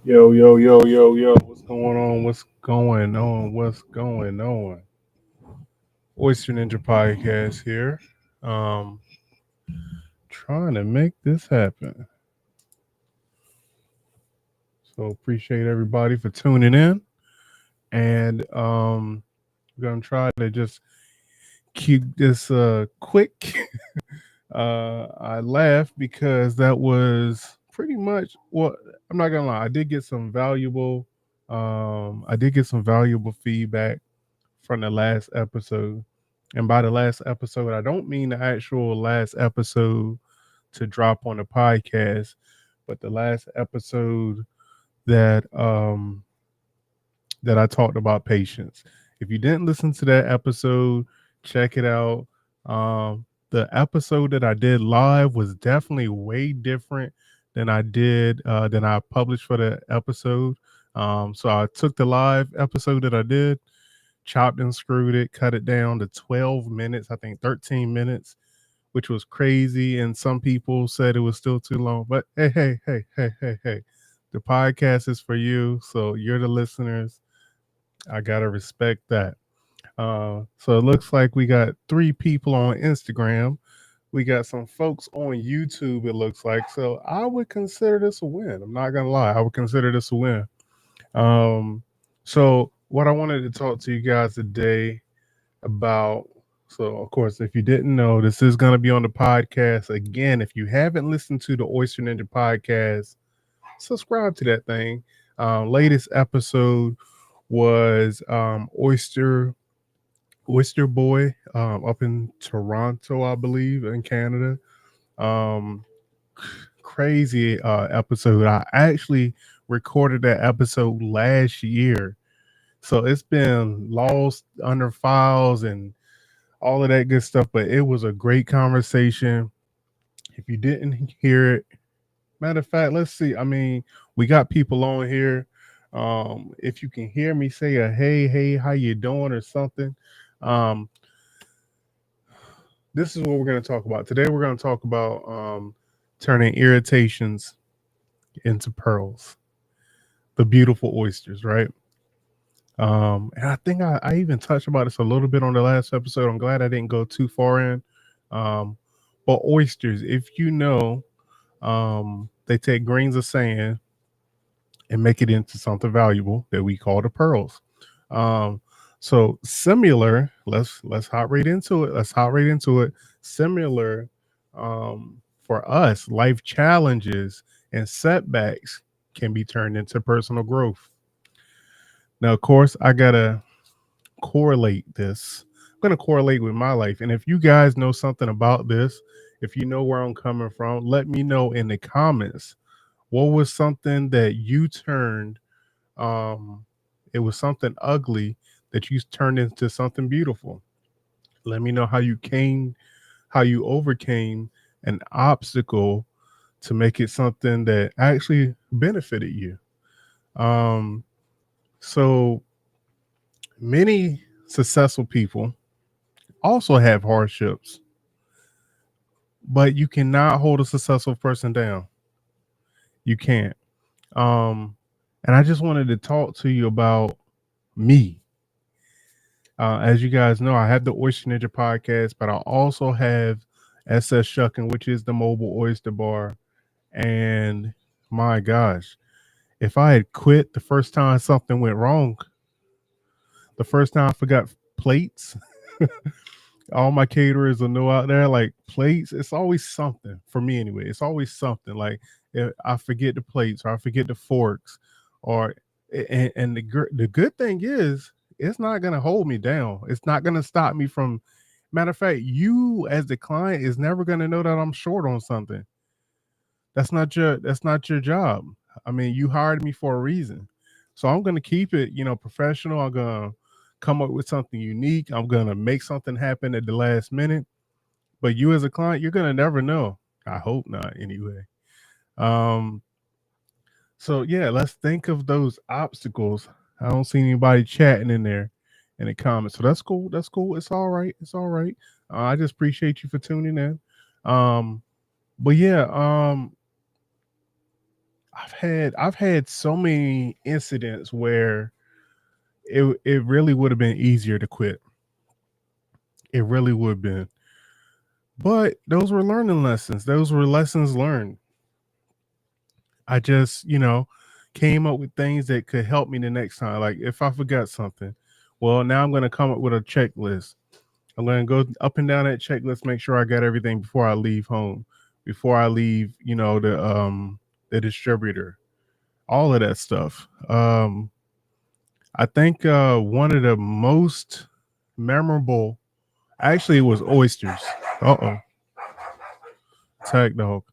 Yo, yo, yo, yo, yo, what's going on? What's going on? What's going on? Oyster Ninja Podcast here. Um, Trying to make this happen. So appreciate everybody for tuning in. And we're gonna try to just keep this quick. I laughed because that was pretty much well, I'm not gonna lie, I did get some valuable feedback from the last episode. And by the last episode, I don't mean the actual last episode to drop on the podcast, but the last episode that that I talked about patience. If you didn't listen to that episode, check it out. The episode that I did live was definitely way different than I published for the episode. So I took the live episode that I did, chopped and screwed it, cut it down to 12 minutes, I think 13 minutes, which was crazy. And some people said it was still too long. But hey. The podcast is for you. So you're the listeners. I got to respect that. So it looks like we got 3 people on Instagram. We got some folks on YouTube, it looks like. So I would consider this a win. I'm not going to lie. I would consider this a win. Um, so what I wanted to talk to you guys today about. So, of course, if you didn't know, this is going to be on the podcast. Again, if you haven't listened to the Oyster Ninja podcast, subscribe to that thing. Latest episode was Oyster Boy up in Toronto, I believe, in Canada. Um, Crazy episode. I actually recorded that episode last year. So it's been lost under files and all of that good stuff. But it was a great conversation. If you didn't hear it, matter of fact, let's see. I mean, we got people on here. If you can hear me say a hey, how you doing or something. Um, this is what we're going to talk about. Today we're going to talk about turning irritations into pearls. The beautiful oysters, right? And I think I even touched about this a little bit on the last episode. I'm glad I didn't go too far in. Um, but oysters, if you know, they take grains of sand and make it into something valuable that we call the pearls. Um, so similar, let's hop right into it. Let's hop right into it. Similar for us, life challenges and setbacks can be turned into personal growth. Now, of course, I gotta correlate this. I'm gonna correlate with my life. And if you guys know something about this, if you know where I'm coming from, let me know in the comments. What was something that you turned um it was something ugly that you turned into something beautiful? Let me know how you overcame an obstacle to make it something that actually benefited you. Um so many successful people also have hardships, but you cannot hold a successful person down. You can't. Um and I just wanted to talk to you about me. As you guys know, I have the Oyster Ninja podcast, but I also have SS Shucking, which is the mobile oyster bar. And my gosh, if I had quit the first time something went wrong, the first time I forgot plates, all my caterers will know out there, like plates, it's always something for me anyway. It's always something like if I forget the plates or I forget the forks or and the good thing is it's not going to hold me down. It's not going to stop me from matter of fact, you as the client is never going to know that I'm short on something. That's not your job. I mean, you hired me for a reason. So I'm going to keep it, professional. I'm going to come up with something unique. I'm going to make something happen at the last minute. But you as a client, you're going to never know. I hope not anyway. Um so yeah, let's think of those obstacles. I don't see anybody chatting in there in the comments. So that's cool. That's cool. It's all right. It's all right. I just appreciate you for tuning in. But yeah, I've had so many incidents where it really would have been easier to quit. It really would have been. But those were learning lessons. Those were lessons learned. I just, came up with things that could help me the next time. Like if I forgot something, well, now I'm going to come up with a checklist. I'm going to go up and down that checklist, make sure I got everything before I leave home, before I leave, the distributor, all of that stuff. I think one of the most memorable, actually, it was oysters. Uh oh, tag dog.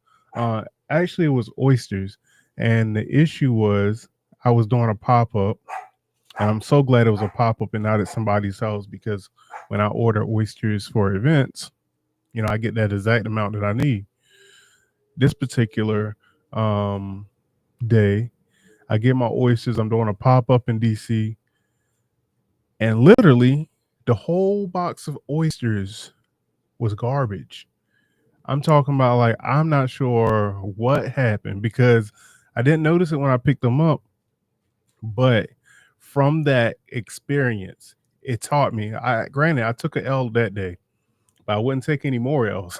Actually, it was oysters, and the issue was I was doing a pop up, and I'm so glad it was a pop up and not at somebody's house because when I order oysters for events, I get that exact amount that I need. This particular um, day, I get my oysters. I'm doing a pop up in DC, and literally the whole box of oysters was garbage. I'm talking about like I'm not sure what happened because I didn't notice it when I picked them up, but from that experience, it taught me. I took an L that day, but I wouldn't take any more L's.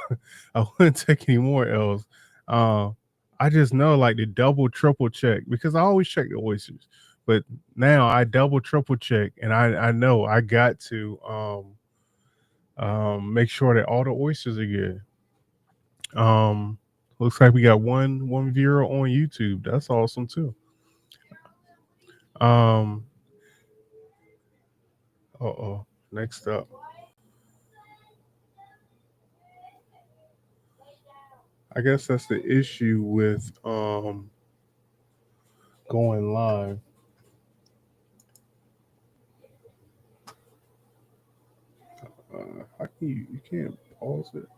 I wouldn't take any more L's. Uh, I just know like the double, triple check because I always check the oysters, but now I double, triple check, and I know I got to make sure that all the oysters are good. Um, Looks like we got one viewer on YouTube. That's awesome too. Um, oh, next up. I guess that's the issue with going live. How can you can't pause it?